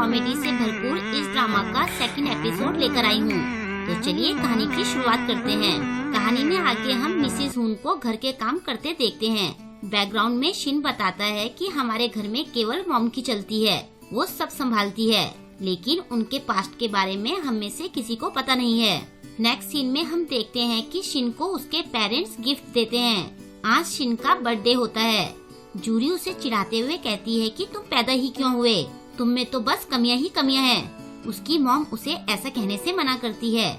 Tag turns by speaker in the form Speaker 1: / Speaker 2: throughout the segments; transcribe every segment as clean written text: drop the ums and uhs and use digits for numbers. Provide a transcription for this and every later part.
Speaker 1: Comedy से भरपूर इस ड्रामा का सेकंड एपिसोड लेकर आई हूँ। तो चलिए कहानी की शुरुआत करते हैं। कहानी में आगे हम मिसेस हुन को घर के काम करते देखते हैं। बैकग्राउंड में शिन बताता है कि हमारे घर में केवल मॉम की चलती है, वो सब संभालती है, लेकिन उनके पास्ट के बारे में हम में से किसी को पता नहीं है। नेक्स्ट सीन में हम देखते हैं कि शिन को उसके पेरेंट्स गिफ्ट देते हैं। आज शिन का बर्थडे होता है। जूरी उसे चिढ़ाते हुए कहती है कि तुम पैदा ही क्यों हुए, तुम में तो बस कमियां ही कमियां हैं। उसकी मॉम उसे ऐसा कहने से मना करती है।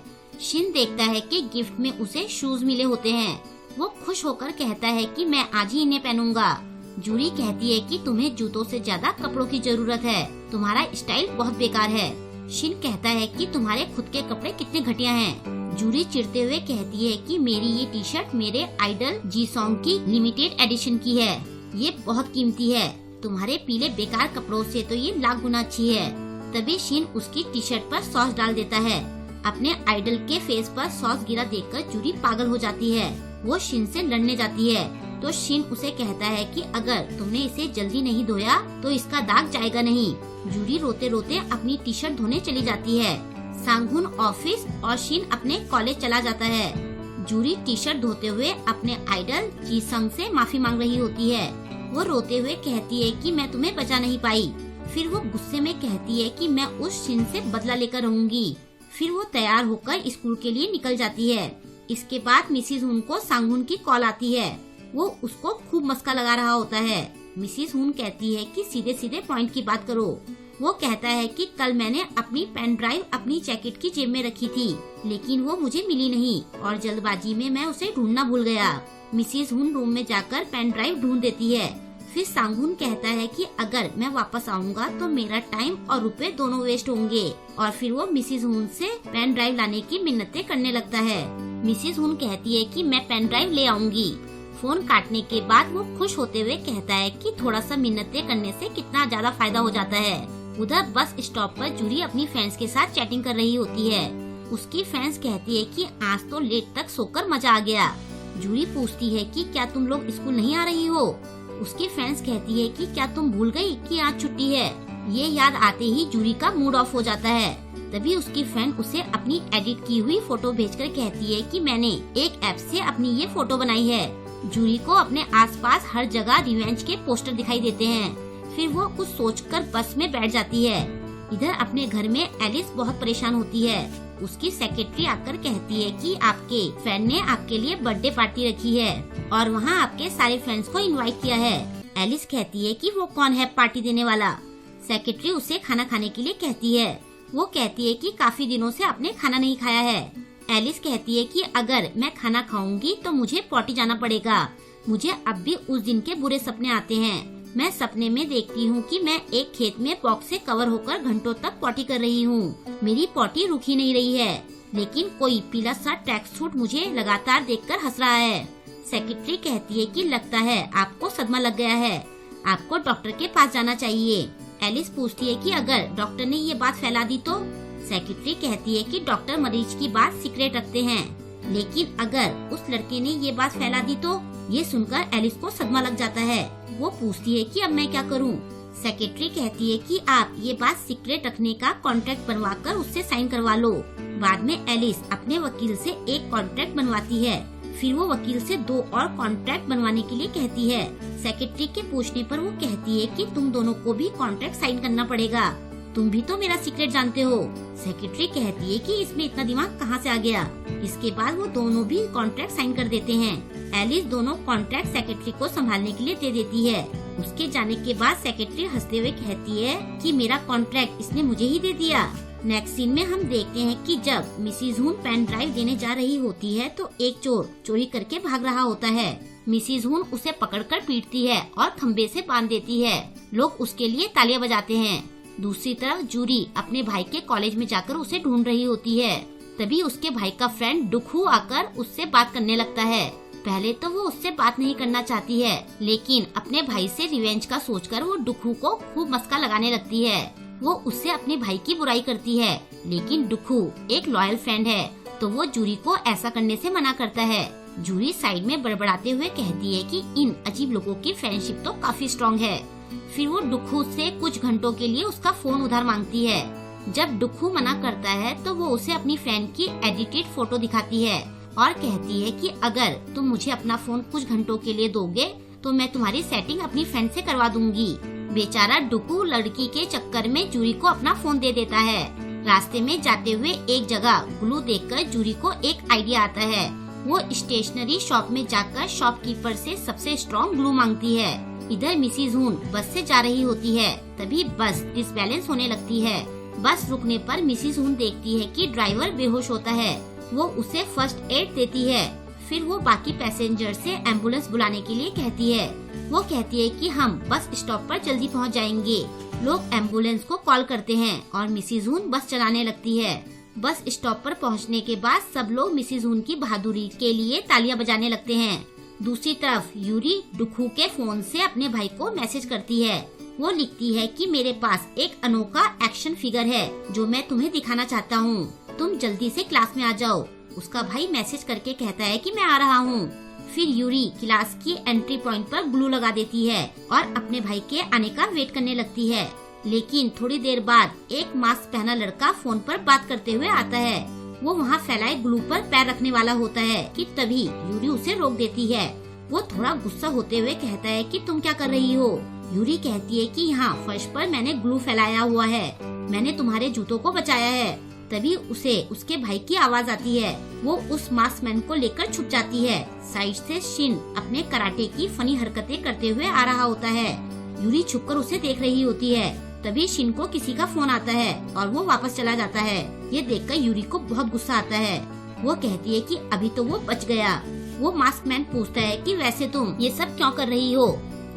Speaker 1: शिन देखता है कि गिफ्ट में उसे शूज मिले होते हैं। वो खुश होकर कहता है कि मैं आज ही इन्हें पहनूंगा। जूरी कहती है कि तुम्हें जूतों से ज्यादा कपड़ों की जरूरत है, तुम्हारा स्टाइल बहुत बेकार है। शिन कहता है कि तुम्हारे खुद के कपड़े कितने घटिया हैं। जूरी चिढ़ते हुए कहती है कि मेरी ये टी शर्ट मेरे आइडल जी सॉन्ग की लिमिटेड एडिशन की है, ये बहुत कीमती है, तुम्हारे पीले बेकार कपड़ों से तो ये लाख गुना अच्छी है। तभी शिन उसकी टी शर्ट पर सॉस डाल देता है। अपने आइडल के फेस पर सॉस गिरा देखकर जूरी पागल हो जाती है। वो शिन से लड़ने जाती है तो शिन उसे कहता है कि अगर तुमने इसे जल्दी नहीं धोया तो इसका दाग जाएगा नहीं। जूरी रोते रोते अपनी टी शर्ट धोने चली जाती है। सांगहुन ऑफिस और शिन अपने कॉलेज चला जाता है। जूरी टी शर्ट धोते हुए अपने आइडल जी संग से माफी मांग रही होती है। वो रोते हुए कहती है कि मैं तुम्हें बचा नहीं पाई। फिर वो गुस्से में कहती है कि मैं उस शिन से बदला लेकर रहूंगी। फिर वो तैयार होकर स्कूल के लिए निकल जाती है। इसके बाद मिसिस हुन को सांगहुन की कॉल आती है। वो उसको खूब मस्का लगा रहा होता है। मिसिस हुन कहती है कि सीधे सीधे पॉइंट की बात करो। वो कहता है कि कल मैंने अपनी पेन ड्राइव अपनी जैकेट की जेब में रखी थी, लेकिन वो मुझे मिली नहीं और जल्दबाजी में मैं उसे ढूंढना भूल गया। मिसिस हुन रूम में जाकर पेन ड्राइव ढूंढ देती है। फिर सांगहुन कहता है कि अगर मैं वापस आऊंगा तो मेरा टाइम और रुपए दोनों वेस्ट होंगे, और फिर वो मिसिस हुन से पेन ड्राइव लाने की मिन्नतें करने लगता है। मिसिस हुन कहती है कि मैं पेन ड्राइव ले आऊंगी। फोन काटने के बाद वो खुश होते हुए कहता है कि थोड़ा सा मिन्नतें करने से कितना ज्यादा फायदा हो जाता है। उधर बस स्टॉप पर जूरी अपनी फ्रेंड्स के साथ चैटिंग कर रही होती है। उसकी फ्रेंड्स कहती है कि आज तो लेट तक सोकर मजा आ गया। जूरी पूछती है कि क्या तुम लोग स्कूल नहीं आ रही हो। उसकी फ्रेंड्स कहती है कि क्या तुम भूल गई कि आज छुट्टी है। ये याद आते ही जूरी का मूड ऑफ हो जाता है। तभी उसकी फ्रेंड उसे अपनी एडिट की हुई फोटो भेजकर कहती है कि मैंने एक ऐप से अपनी ये फोटो बनाई है। जूरी को अपने आसपास हर जगह रिवेंज के पोस्टर दिखाई देते हैं। फिर वो कुछ सोचकर बस में बैठ जाती है। इधर अपने घर में एलिस बहुत परेशान होती है। उसकी सेक्रेटरी आकर कहती है कि आपके फ्रेंड ने आपके लिए बर्थडे पार्टी रखी है और वहाँ आपके सारे फ्रेंड्स को इनवाइट किया है। एलिस कहती है कि वो कौन है पार्टी देने वाला। सेक्रेटरी उसे खाना खाने के लिए कहती है। वो कहती है कि काफी दिनों से आपने खाना नहीं खाया है। एलिस कहती है कि अगर मैं खाना खाऊंगी तो मुझे पॉटी जाना पड़ेगा। मुझे अब भी उस दिन के बुरे सपने आते हैं। मैं सपने में देखती हूँ कि मैं एक खेत में बॉक्स से कवर होकर घंटों तक पॉटी कर रही हूँ। मेरी पॉटी रुक ही नहीं रही है, लेकिन कोई पीला सा ट्रैक सूट मुझे लगातार देखकर हंस रहा है। सेक्रेटरी कहती है कि लगता है आपको सदमा लग गया है, आपको डॉक्टर के पास जाना चाहिए। एलिस पूछती है कि अगर डॉक्टर ने ये बात फैला दी तो। सेक्रेटरी कहती है कि डॉक्टर मरीज की बात सीक्रेट रखते हैं, लेकिन अगर उस लड़के ने ये बात फैला दी तो। ये सुनकर एलिस को सदमा लग जाता है। वो पूछती है कि अब मैं क्या करूं। सेक्रेटरी कहती है कि आप ये बात सीक्रेट रखने का कॉन्ट्रैक्ट बनवाकर उससे साइन करवा लो। बाद में एलिस अपने वकील से एक कॉन्ट्रैक्ट बनवाती है। फिर वो वकील से 2 और कॉन्ट्रैक्ट बनवाने के लिए कहती है। सेक्रेटरी के पूछने पर वो कहती है कि तुम दोनों को भी कॉन्ट्रैक्ट साइन करना पड़ेगा, तुम भी तो मेरा सीक्रेट जानते हो। सेक्रेटरी कहती है कि इसमें इतना दिमाग कहाँ से आ गया। इसके बाद वो दोनों भी कॉन्ट्रैक्ट साइन कर देते हैं। एलिस दोनों कॉन्ट्रैक्ट सेक्रेटरी को संभालने के लिए दे देती है। उसके जाने के बाद सेक्रेटरी हंसते हुए कहती है कि मेरा कॉन्ट्रैक्ट इसने मुझे ही दे दिया। नेक्स्ट सीन में हम देखते हैं कि जब मिसिस हुन पेन ड्राइव देने जा रही होती है तो एक चोर चोरी करके भाग रहा होता है। मिसिस हुन उसे पकड़कर पीटती है और खम्बे से बांध देती है। लोग उसके लिए तालियां बजाते हैं। दूसरी तरफ जूरी अपने भाई के कॉलेज में जाकर उसे ढूंढ रही होती है। तभी उसके भाई का फ्रेंड डुखू आकर उससे बात करने लगता है। पहले तो वो उससे बात नहीं करना चाहती है, लेकिन अपने भाई से रिवेंज का सोचकर वो डुखू को खूब मस्का लगाने लगती है। वो उससे अपने भाई की बुराई करती है, लेकिन डुखू एक लॉयल फ्रेंड है तो वो जूरी को ऐसा करने से मना करता है। जूरी साइड में बड़बड़ाते हुए कहती है कि इन अजीब लोगों की फ्रेंडशिप तो काफी स्ट्रॉन्ग है। फिर वो डुखू से कुछ घंटों के लिए उसका फोन उधार मांगती है। जब डुखू मना करता है तो वो उसे अपनी फ्रेंड की एडिटेड फोटो दिखाती है और कहती है कि अगर तुम मुझे अपना फोन कुछ घंटों के लिए दोगे तो मैं तुम्हारी सेटिंग अपनी फ्रेंड से करवा दूंगी। बेचारा डुखू लड़की के चक्कर में जूरी को अपना फोन दे देता है। रास्ते में जाते हुए एक जगह ग्लू देखकर जूरी को एक आइडिया आता है। वो स्टेशनरी शॉप में जाकर शॉपकीपर से सबसे स्ट्रॉन्ग ग्लू मांगती है। इधर मिसिज हून बस से जा रही होती है, तभी बस डिसबैलेंस होने लगती है। बस रुकने पर मिसिज हून देखती है कि ड्राइवर बेहोश होता है। वो उसे फर्स्ट एड देती है। फिर वो बाकी पैसेंजर से एम्बुलेंस बुलाने के लिए कहती है। वो कहती है कि हम बस स्टॉप पर जल्दी पहुंच जाएंगे। लोग एम्बुलेंस को कॉल करते हैं और मिसिज हून बस चलाने लगती है। बस स्टॉप पर पहुंचने के बाद सब लोग मिसिज हून की बहादुरी के लिए तालियां बजाने लगते हैं। दूसरी तरफ यूरी डुखू के फोन से अपने भाई को मैसेज करती है। वो लिखती है कि मेरे पास एक अनोखा एक्शन फिगर है जो मैं तुम्हें दिखाना चाहता हूँ। तुम जल्दी से क्लास में आ जाओ। उसका भाई मैसेज करके कहता है कि मैं आ रहा हूँ। फिर यूरी क्लास की एंट्री पॉइंट पर ग्लू लगा देती है और अपने भाई के आने का वेट करने लगती है। लेकिन थोड़ी देर बाद एक मास्क पहना लड़का फोन पर बात करते हुए आता है। वो वहाँ फैलाए ग्लू पर पैर रखने वाला होता है कि तभी यूरी उसे रोक देती है। वो थोड़ा गुस्सा होते हुए कहता है कि तुम क्या कर रही हो। यूरी कहती है कि यहाँ फर्श पर मैंने ग्लू फैलाया हुआ है, मैंने तुम्हारे जूतों को बचाया है। तभी उसे उसके भाई की आवाज आती है। वो उस मास्क मैन को लेकर छुप जाती है। साइड से शिन अपने कराटे की फनी हरकतें करते हुए आ रहा होता है। यूरी छुपकर उसे देख रही होती है। तभी शिन को किसी का फोन आता है और वो वापस चला जाता है। ये देखकर यूरी को बहुत गुस्सा आता है। वो कहती है कि अभी तो वो बच गया। वो मास्क मैन पूछता है कि वैसे तुम ये सब क्यों कर रही हो।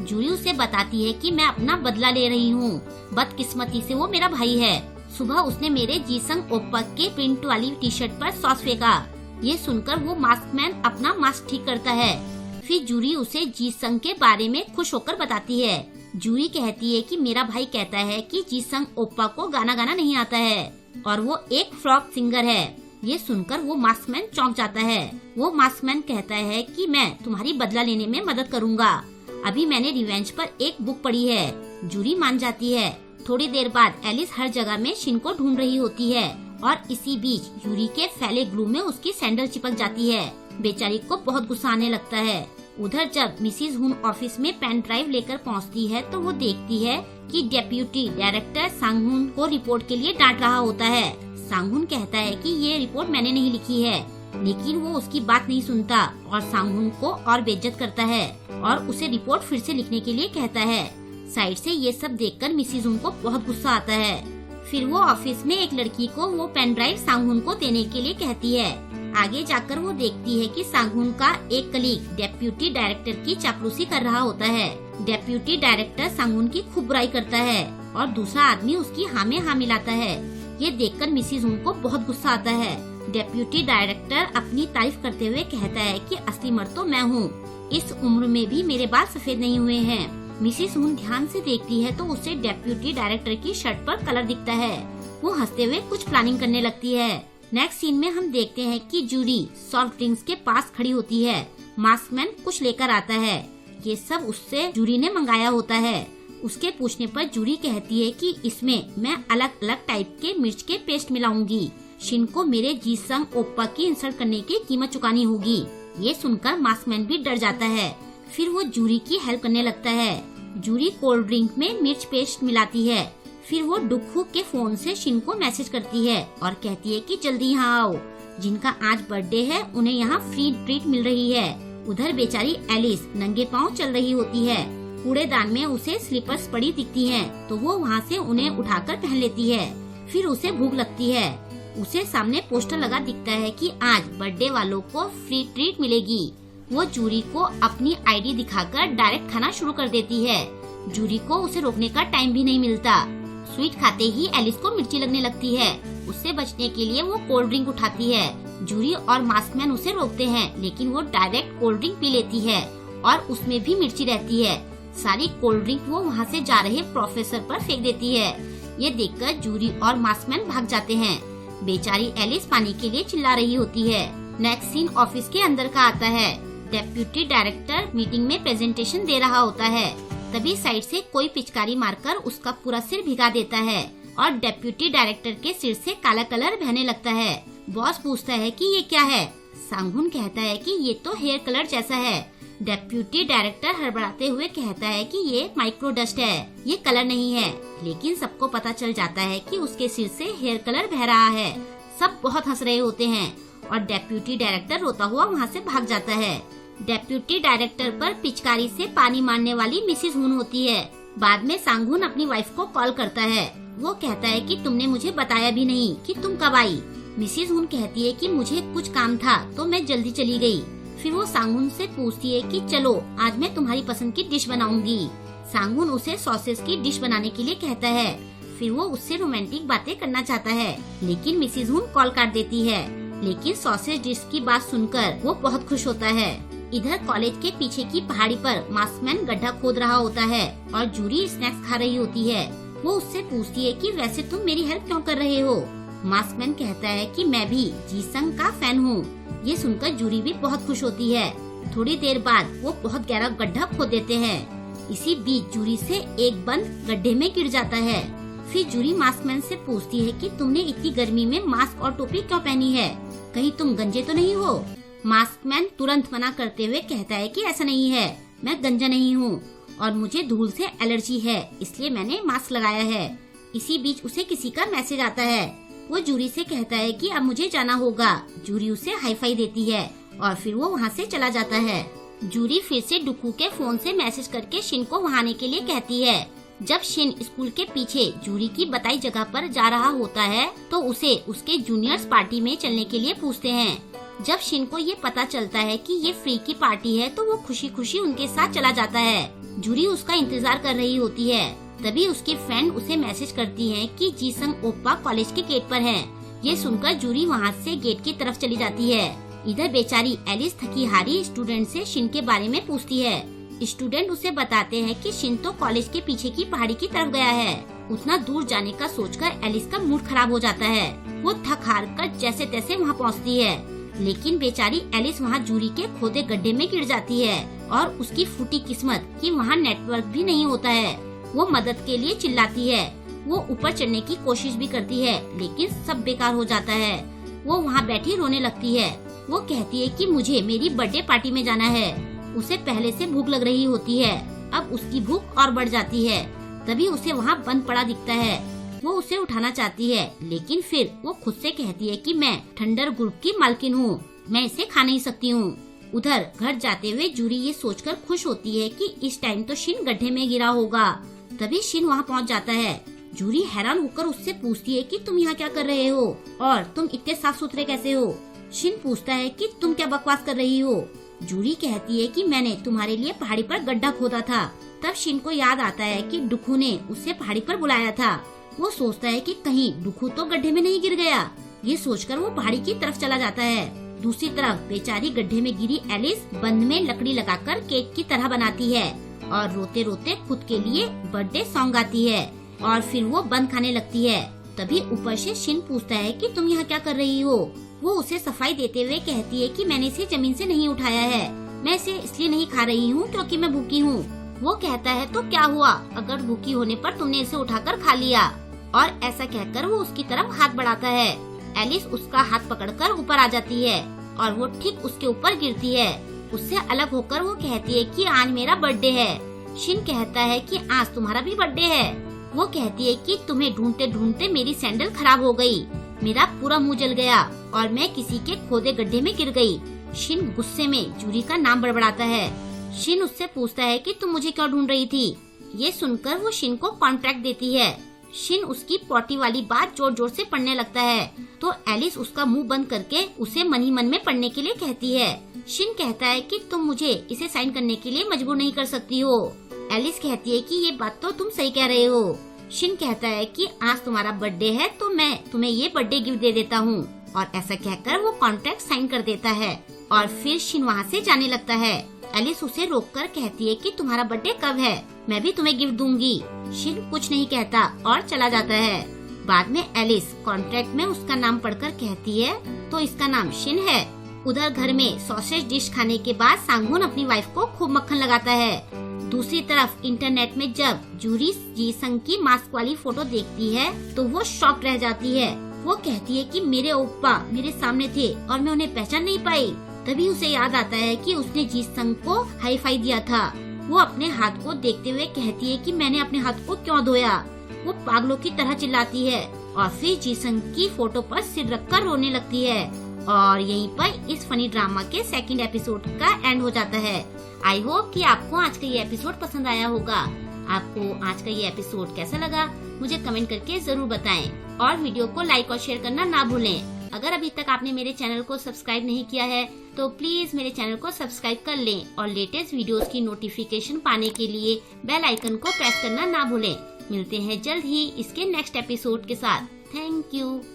Speaker 1: जूरी उसे बताती है कि मैं अपना बदला ले रही हूँ। बदकिस्मती से वो मेरा भाई है। सुबह उसने मेरे जीसंग ओप्पा के प्रिंट वाली टी शर्ट पर सॉस फेंका। ये सुनकर वो मास्क मैन अपना मास्क ठीक करता है। फिर जूरी उसे जीसंग के बारे में खुश होकर बताती है। जूरी कहती है कि मेरा भाई कहता है कि जीसंग ओप्पा को गाना गाना नहीं आता है और वो एक फ्लॉप सिंगर है। ये सुनकर वो मास्क मैन चौंक जाता है। वो मास्क मैन कहता है कि मैं तुम्हारी बदला लेने में मदद करूँगा। अभी मैंने रिवेंज पर एक बुक पढ़ी है। जूरी मान जाती है। थोड़ी देर बाद एलिस हर जगह में शिन को ढूंढ रही होती है और इसी बीच यूरी के फैले ग्लू में उसकी सैंडल चिपक जाती है। बेचारी को बहुत गुस्सा आने लगता है। उधर जब मिसिज हुन ऑफिस में पेन ड्राइव लेकर पहुंचती है तो वो देखती है कि डेप्यूटी डायरेक्टर सांगहुन को रिपोर्ट के लिए डांट रहा होता है। सांगहुन कहता है कि ये रिपोर्ट मैंने नहीं लिखी है, लेकिन वो उसकी बात नहीं सुनता और सांगहुन को और बेइज्जत करता है और उसे रिपोर्ट फिर से लिखने के लिए कहता है। साइड से ये सब देखकर मिसिज हुन को बहुत गुस्सा आता है। फिर वो ऑफिस में एक लड़की को वो पेन ड्राइव सांगहुन को देने के लिए कहती है। आगे जाकर वो देखती है कि सांगहुन का एक कलीग डेप्यूटी डायरेक्टर की चापलूसी कर रहा होता है। डेप्यूटी डायरेक्टर सांगहुन की खूब बुराई करता है और दूसरा आदमी उसकी हाँ में हाँ मिलाता है। ये देखकर मिसिज हुन को बहुत गुस्सा आता है। डेप्यूटी डायरेक्टर अपनी तारीफ करते हुए कहता है कि असली मर्द तो मैं हूँ, इस उम्र में भी मेरे बाल सफेद नहीं हुए हैं। मिसिज हुन ध्यान से देखती है तो उसे डेप्यूटी डायरेक्टर की शर्ट पर कलर दिखता है। वो हंसते हुए कुछ प्लानिंग करने लगती है। नेक्स्ट सीन में हम देखते हैं कि जूरी सॉफ्ट ड्रिंक्स के पास खड़ी होती है। मास्कमैन कुछ लेकर आता है। ये सब उससे जूरी ने मंगाया होता है। उसके पूछने पर जूरी कहती है कि इसमें मैं अलग अलग टाइप के मिर्च के पेस्ट मिलाऊंगी। शिन को मेरे जीसंग ओप्पा की इंसल्ट करने की कीमत चुकानी होगी। ये सुनकर मास्कमैन भी डर जाता है। फिर वो जूरी की हेल्प करने लगता है। जूरी कोल्ड ड्रिंक में मिर्च पेस्ट मिलाती है। फिर वो डुखू के फोन से शिन को मैसेज करती है और कहती है कि जल्दी यहाँ आओ, जिनका आज बर्थडे है उन्हें यहाँ फ्री ट्रीट मिल रही है। उधर बेचारी एलिस नंगे पाँव चल रही होती है। कूड़ेदान में उसे स्लीपर्स पड़ी दिखती हैं, तो वो वहाँ से उन्हें उठाकर पहन लेती है। फिर उसे भूख लगती है। उसे सामने पोस्टर लगा दिखता है कि आज बर्थडे वालों को फ्री ट्रीट मिलेगी। वो जूरी को अपनी आईडी दिखाकर डायरेक्ट खाना शुरू कर देती है। जूरी को उसे रोकने का टाइम भी नहीं मिलता। स्वीट खाते ही एलिस को मिर्ची लगने लगती है। उससे बचने के लिए वो कोल्ड ड्रिंक उठाती है। जूरी और मास्कमैन उसे रोकते हैं, लेकिन वो डायरेक्ट कोल्ड ड्रिंक पी लेती है और उसमें भी मिर्ची रहती है। सारी कोल्ड ड्रिंक वो वहाँ से जा रहे प्रोफेसर पर फेंक देती है। ये देखकर जूरी और मास्कमैन भाग जाते हैं। बेचारी एलिस पानी के लिए चिल्ला रही होती है। नेक्स्ट सीन ऑफिस के अंदर का आता है। डेप्यूटी डायरेक्टर मीटिंग में प्रेजेंटेशन दे रहा होता है। तभी साइड से कोई पिचकारी मारकर उसका पूरा सिर भिगा देता है और डेप्यूटी डायरेक्टर के सिर से काला कलर बहने लगता है। बॉस पूछता है कि ये क्या है। सांगहुन कहता है कि ये तो हेयर कलर जैसा है। डेप्यूटी डायरेक्टर हड़बड़ाते हुए कहता है कि ये माइक्रो डस्ट है, ये कलर नहीं है। लेकिन सबको पता चल जाता है कि उसके सिर से हेयर कलर बह रहा है। सब बहुत हंस रहे होते हैं और डेप्यूटी डायरेक्टर रोता हुआ वहाँ से भाग जाता है। डेप्यूटी डायरेक्टर पर पिचकारी से पानी मारने वाली मिसिज हुन होती है। बाद में सांगहुन अपनी वाइफ को कॉल करता है। वो कहता है कि तुमने मुझे बताया भी नहीं कि तुम कब आई। मिसिज हुन कहती है कि मुझे कुछ काम था तो मैं जल्दी चली गई। फिर वो सांगहुन से पूछती है कि चलो आज मैं तुम्हारी पसंद की डिश बनाऊंगी। सांगहुन उसे सॉसेस की डिश बनाने के लिए कहता है। फिर वो उससे रोमांटिक बातें करना चाहता है, लेकिन मिसिज हुन कॉल काट देती है। लेकिन सॉसेज डिश की बात सुनकर वो बहुत खुश होता है। इधर कॉलेज के पीछे की पहाड़ी पर मास्कमैन गड्ढा खोद रहा होता है और जूरी स्नैक्स खा रही होती है। वो उससे पूछती है कि वैसे तुम मेरी हेल्प क्यों कर रहे हो। मास्कमैन कहता है कि मैं भी जीसंग का फैन हूँ। ये सुनकर जूरी भी बहुत खुश होती है। थोड़ी देर बाद वो बहुत गहरा गड्ढा खोद देते हैं। इसी बीच जूरी से एक बंद गड्ढे में गिर जाता है। फिर जूरी मास्कमैन से पूछती है कि तुमने इतनी गर्मी में मास्क और टोपी क्यों पहनी है, कहीं तुम गंजे तो नहीं हो। मास्कमैन तुरंत मना करते हुए कहता है कि ऐसा नहीं है, मैं गंजा नहीं हूँ और मुझे धूल से एलर्जी है, इसलिए मैंने मास्क लगाया है। इसी बीच उसे किसी का मैसेज आता है। वो जूरी से कहता है कि अब मुझे जाना होगा। जूरी उसे हाई फाई देती है और फिर वो वहाँ से चला जाता है। जूरी फिर से डुकू के फोन से मैसेज करके शिन को वहाँ आने के लिए कहती है। जब शिन स्कूल के पीछे जूरी की बताई जगह पर जा रहा होता है तो उसे उसके जूनियर्स पार्टी में चलने के लिए पूछते हैं। जब शिन को ये पता चलता है कि ये फ्री की पार्टी है तो वो खुशी खुशी उनके साथ चला जाता है। जूरी उसका इंतजार कर रही होती है। तभी उसकी फ्रेंड उसे मैसेज करती है कि जीसंग ओप्पा कॉलेज के गेट पर है। ये सुनकर जूरी वहाँ से गेट की तरफ चली जाती है। इधर बेचारी एलिस थकी हारी स्टूडेंट से शिन के बारे में पूछती है। स्टूडेंट उसे बताते हैं कि शिन तो कॉलेज के पीछे की पहाड़ी की तरफ गया है। उतना दूर जाने का सोचकर एलिस का मूड खराब हो जाता है। वो थक हार कर जैसे तैसे वहाँ पहुँचती है, लेकिन बेचारी एलिस वहाँ जूरी के खोदे गड्ढे में गिर जाती है और उसकी फूटी किस्मत कि वहाँ नेटवर्क भी नहीं होता है। वो मदद के लिए चिल्लाती है। वो ऊपर चढ़ने की कोशिश भी करती है, लेकिन सब बेकार हो जाता है। वो वहाँ बैठी रोने लगती है। वो कहती है कि मुझे मेरी बर्थडे पार्टी में जाना है। उसे पहले से भूख लग रही होती है। अब उसकी भूख और बढ़ जाती है। तभी उसे वहाँ बंद पड़ा दिखता है। वो उसे उठाना चाहती है, लेकिन फिर वो खुद से कहती है कि मैं थंडर ग्रुप की मालकिन हूँ, मैं इसे खा नहीं सकती हूँ। उधर घर जाते हुए जूरी ये सोचकर खुश होती है कि इस टाइम तो शिन गड्ढे में गिरा होगा। तभी शिन वहाँ पहुँच जाता है। जूरी हैरान होकर उससे पूछती है कि तुम यहाँ क्या कर रहे हो और तुम इतने साफ सुथरे कैसे हो। शिन पूछता है कि तुम क्या बकवास कर रही हो। जूरी कहती है कि मैंने तुम्हारे लिए पहाड़ी पर गड्ढा खोदा था। तब शिन को याद आता है कि डुकू ने उसे पहाड़ी पर बुलाया था। वो सोचता है कि कहीं डुकू तो गड्ढे में नहीं गिर गया। ये सोचकर वो पहाड़ी की तरफ चला जाता है। दूसरी तरफ बेचारी गड्ढे में गिरी एलिस बंद में लकड़ी लगाकर केक की तरह बनाती है और रोते रोते खुद के लिए बर्थडे सॉन्ग गाती है और फिर वो बंद खाने लगती है। तभी ऊपर से शिन पूछता है कि तुम यहाँ क्या कर रही हो। वो उसे सफाई देते हुए कहती है कि मैंने इसे जमीन से नहीं उठाया है, मैं इसे इसलिए नहीं खा रही हूँ क्योंकि मैं भूखी हूँ। वो कहता है तो क्या हुआ अगर भूखी होने पर तुमने इसे उठाकर खा लिया। और ऐसा कहकर वो उसकी तरफ हाथ बढ़ाता है। एलिस उसका हाथ पकड़कर ऊपर आ जाती है और वो ठीक उसके ऊपर गिरती है। उससे अलग होकर वो कहती है कि आज मेरा बर्थडे है। शिन कहता है कि आज तुम्हारा भी बर्थडे है। वो कहती है कि तुम्हें ढूंढते ढूंढते मेरी सैंडल खराब हो गई, मेरा पूरा मुंह जल गया और मैं किसी के खोदे गड्ढे में गिर गई। शिन गुस्से में जूरी का नाम बड़बड़ाता है। शिन उससे पूछता है कि तुम मुझे क्यों ढूंढ रही थी। ये सुनकर वो शिन को कॉन्ट्रैक्ट देती है। शिन उसकी पॉटी वाली बात जोर जोर से पढ़ने लगता है तो एलिस उसका मुंह बंद करके उसे मन ही मन में पढ़ने के लिए कहती है। शिन कहता है कि तुम मुझे इसे साइन करने के लिए मजबूर नहीं कर सकती हो। एलिस कहती है कि ये बात तो तुम सही कह रहे हो। शिन कहता है कि आज तुम्हारा बर्थडे है तो मैं तुम्हें ये बर्थडे गिफ्ट दे देता हूँ और ऐसा कहकर वो कॉन्ट्रैक्ट साइन कर देता है और फिर शिन वहाँ से जाने लगता है। एलिस उसे रोककर कहती है कि तुम्हारा बर्थडे कब है, मैं भी तुम्हें गिफ्ट दूंगी। शिन कुछ नहीं कहता और चला जाता है। बाद में एलिस कॉन्ट्रैक्ट में उसका नाम पढ़कर कहती है तो इसका नाम शिन है। उधर घर में सॉसेज डिश खाने के बाद सांगहोन अपनी वाइफ को खूब मक्खन लगाता है। दूसरी तरफ इंटरनेट में जब जूरी जीसंग की मास्क वाली फोटो देखती है तो वो शॉक रह जाती है। वो कहती है कि मेरे ओप्पा मेरे सामने थे और मैं उन्हें पहचान नहीं पाई। तभी उसे याद आता है कि उसने जीसंग को हाई फाई दिया था। वो अपने हाथ को देखते हुए कहती है कि मैंने अपने हाथ को क्यों धोया। वो पागलों की तरह चिल्लाती है और फिर जीसंग की फोटो पर सिर रखकर रोने लगती है। और यहीं पर इस फनी ड्रामा के सेकंड एपिसोड का एंड हो जाता है। आई होप कि आपको आज का ये एपिसोड पसंद आया होगा। आपको आज का ये एपिसोड कैसा लगा मुझे कमेंट करके जरूर बताएं और वीडियो को लाइक और शेयर करना ना भूलें। अगर अभी तक आपने मेरे चैनल को सब्सक्राइब नहीं किया है तो प्लीज मेरे चैनल को सब्सक्राइब कर लें और लेटेस्ट वीडियोस की नोटिफिकेशन पाने के लिए बेल आइकन को प्रेस करना ना भूलें। मिलते हैं जल्द ही इसके नेक्स्ट एपिसोड के साथ। Thank you.